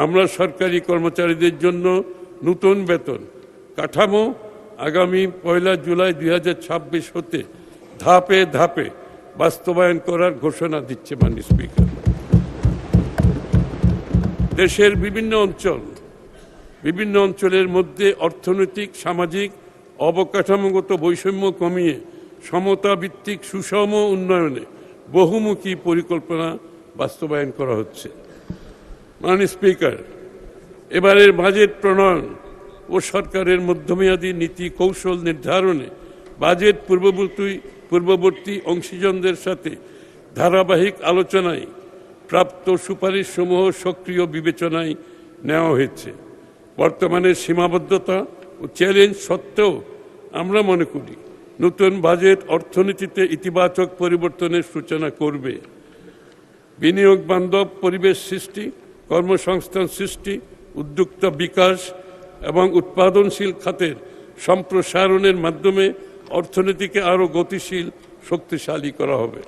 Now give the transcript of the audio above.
আমরা সরকারি কর্মচারীদের জন্য নতুন বেতন কাঠামো আগামী 1 জুলাই 2026 হতে ধাপে ধাপে বাস্তবায়ন করার ঘোষণা দিচ্ছে মাননীয় স্পিকার। দেশের বিভিন্ন অঞ্চলের মধ্যে অর্থনৈতিক সামাজিক অবকাঠামোগত বৈষম্য কমিয়ে সমতা ভিত্তিক সুষম উন্নয়নে বহুমুখী পরিকল্পনা বাস্তবায়ন করা হচ্ছে। মাননীয় স্পিকার, এবারের বাজেট প্রণয়ন ও সরকারের মধ্যমেয়াদী নীতি কৌশল নির্ধারণে বাজেট পূর্ববর্তী অংশীজনদের সাথে ধারাবাহিক আলোচনায় প্রাপ্ত সুপারিশসমূহ সক্রিয় বিবেচনায় নেওয়া হয়েছে। বর্তমানে সীমাবদ্ধতা ও চ্যালেঞ্জ সত্ত্বেও আমরা মনে করি নতুন বাজেট অর্থনীতিতে ইতিবাচক পরিবর্তনের সূচনা করবে। বিনিয়োগ বান্ধব পরিবেশ সৃষ্টি, কর্মসংস্থান সৃষ্টি, উদ্যোক্তা বিকাশ এবং উৎপাদনশীল খাতের সম্প্রসারণের মাধ্যমে অর্থনীতিকে আরও গতিশীল শক্তিশালী করা হবে।